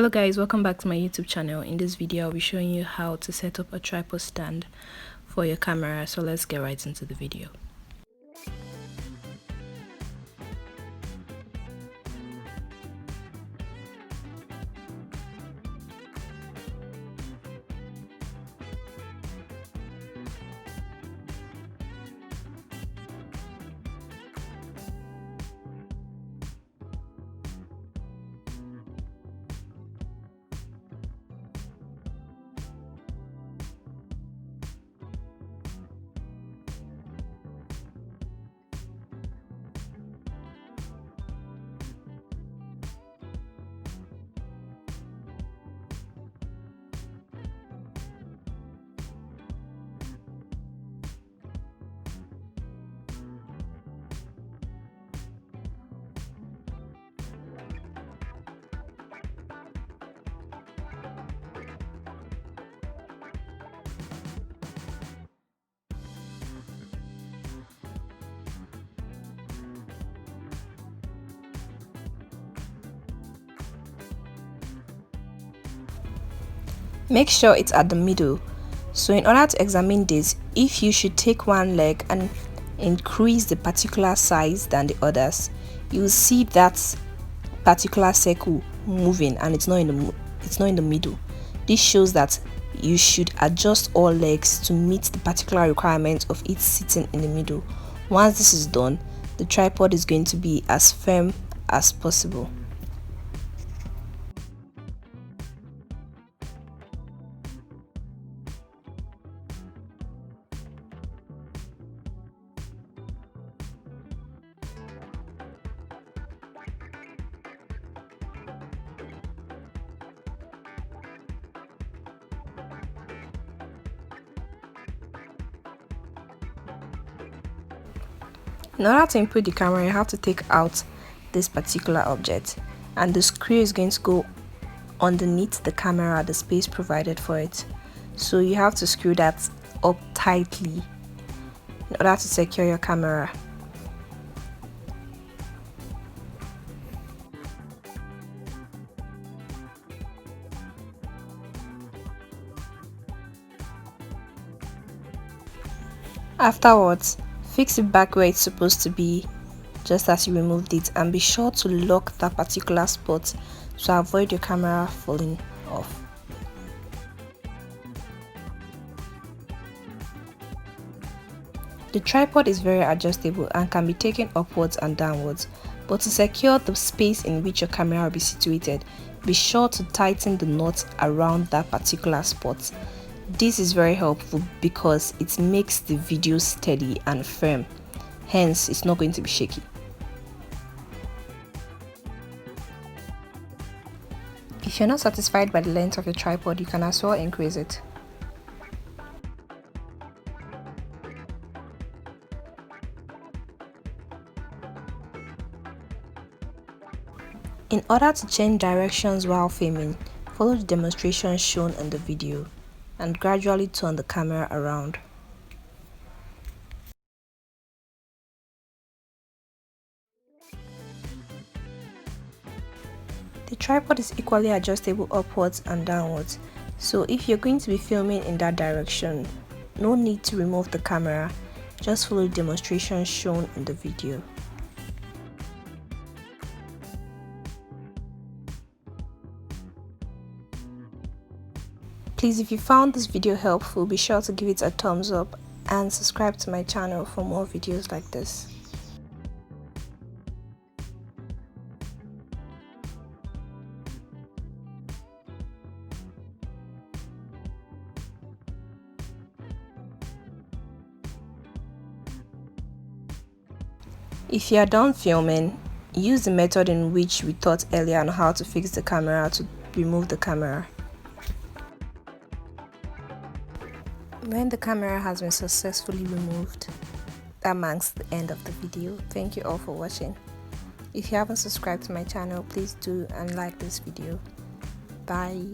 Hello guys, welcome back to my YouTube channel. In this video I'll be showing you how to set up a tripod stand for your camera, so let's get right into the video. Make sure it's at the middle. So in order to examine this, if you should take one leg and increase the particular size than the others, you will see that particular circle moving and it's not in the middle. This shows that you should adjust all legs to meet the particular requirement of it sitting in the middle. Once this is done, the tripod is going to be as firm as possible. In order to input the camera, you have to take out this particular object, and the screw is going to go underneath the camera, the space provided for it. So you have to screw that up tightly in order to secure your camera. Afterwards, fix it back where it's supposed to be just as you removed it, and be sure to lock that particular spot to avoid your camera falling off. The tripod is very adjustable and can be taken upwards and downwards, but to secure the space in which your camera will be situated, be sure to tighten the knot around that particular spot. This is very helpful because it makes the video steady and firm, hence it's not going to be shaky. If you're not satisfied by the length of your tripod, you can as well increase it. In order to change directions while filming, follow the demonstration shown in the video and gradually turn the camera around. The tripod is equally adjustable upwards and downwards, so if you're going to be filming in that direction, no need to remove the camera, just follow the demonstration shown in the video. Please, if you found this video helpful, be sure to give it a thumbs up and subscribe to my channel for more videos like this. If you are done filming, use the method in which we taught earlier on how to fix the camera to remove the camera. When the camera has been successfully removed, that marks the end of the video. Thank you all for watching. If you haven't subscribed to my channel, please do and like this video. Bye.